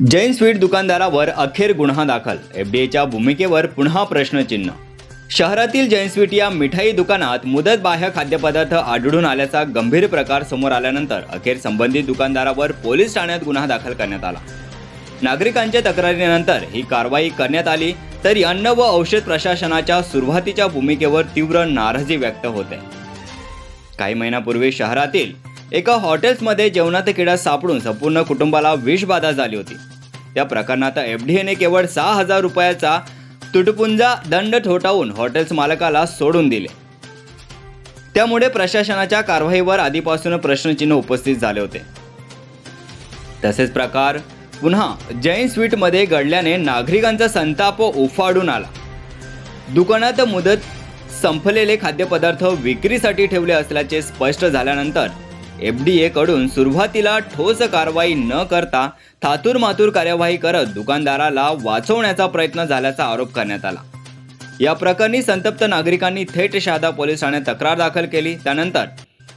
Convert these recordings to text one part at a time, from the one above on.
Jain sweet दुकानदारावर अखेर गुन्हा दाखल. एफडीएच्या भूमिकेवर पुन्हा प्रश्नचिन्ह. शहरातील जैन स्वीट या मिठाई दुकानात मुदतबाह्य खाद्यपदार्थ आढळून आल्याचा गंभीर प्रकार समोर आल्यानंतर अखेर संबंधित दुकानदारावर पोलीस ठाण्यात गुन्हा दाखल करण्यात आला. नागरिकांच्या तक्रारीनंतर ही कारवाई करण्यात आली, तरी अन्न व औषध प्रशासनाच्या सुरुवातीच्या भूमिकेवर तीव्र नाराजी व्यक्त होते. काही महिन्यापूर्वी शहरातील एका हॉटेल्समध्ये जेवणात किडा सापडून संपूर्ण कुटुंबाला विषबाधा झाली होती. त्या प्रकरणात एफडीएने केवळ 6,000 रुपयाचा तुटपुंजा दंड ठोठावून हॉटेल्स मालकाला सोडून दिले. त्यामुळे प्रशासनाच्या कारवाईवर आधीपासून प्रश्नचिन्ह उपस्थित झाले होते. तसेच प्रकार पुन्हा जैन स्वीटमध्ये घडल्याने नागरिकांचा संताप उफाळून आला. दुकानात मुदत संपलेले खाद्यपदार्थ विक्रीसाठी ठेवले असल्याचे स्पष्ट झाल्यानंतर एफडीए कडून सुरुवातीला ठोस कारवाई न करता थातूरमातूर कार्यवाही करत दुकानदाराला वाचवण्याचा प्रयत्न झाल्याचा आरोप करण्यात आला. या प्रकरणी संतप्त नागरिकांनी थेट शहादा पोलीस ठाण्यात तक्रार दाखल केली. त्यानंतर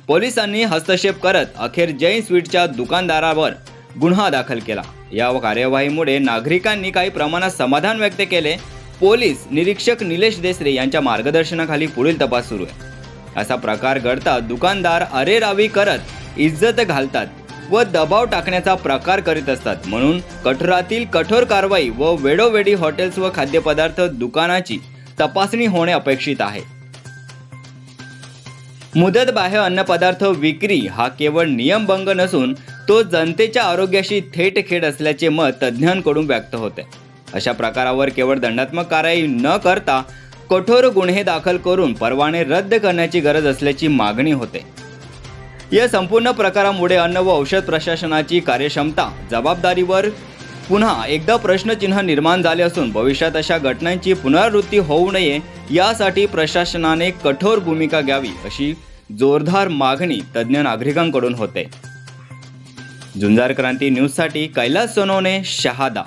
पोलिसांनी हस्तक्षेप करत अखेर जैन स्वीटच्या दुकानदारावर गुन्हा दाखल केला. या कार्यवाहीमुळे नागरिकांनी काही प्रमाणात समाधान व्यक्त केले. पोलीस निरीक्षक निलेश देसरे यांच्या मार्गदर्शनाखाली पुढील तपास सुरू आहे. असा प्रकार घडता दुकानदार अरेरावी करत इज्जत घालतात व दबाव टाकण्याचा प्रकार करीत असतात. म्हणून कठोरातील कठोर कारवाई व वेळोवेळी हॉटेल्स व खाद्यपदार्थ दुकानाची तपासणी होणे अपेक्षित आहे. मुदतबाह्य अन्नपदार्थ विक्री हा केवळ नियमभंग नसून तो जनतेच्या आरोग्याशी थेट खेळ असल्याचे मत तज्ज्ञांकडून व्यक्त होते. अशा प्रकारावर केवळ दंडात्मक कारवाई न करता कठोर गुन्हे दाखल करून परवाने रद्द करण्याची गरज असल्याची मागणी होते. या संपूर्ण प्रकारामुळे अन्न व औषध प्रशासनाची कार्यक्षमता जबाबदारीवर पुन्हा एकदा प्रश्नचिन्ह निर्माण झाले असून भविष्यात अशा घटनांची पुनरावृत्ती होऊ नये यासाठी प्रशासनाने कठोर भूमिका घ्यावी अशी जोरदार मागणी तज्ज्ञ नागरिकांकडून होते. झुंजार क्रांती न्यूजसाठी कैलास सोनवणे, शहादा.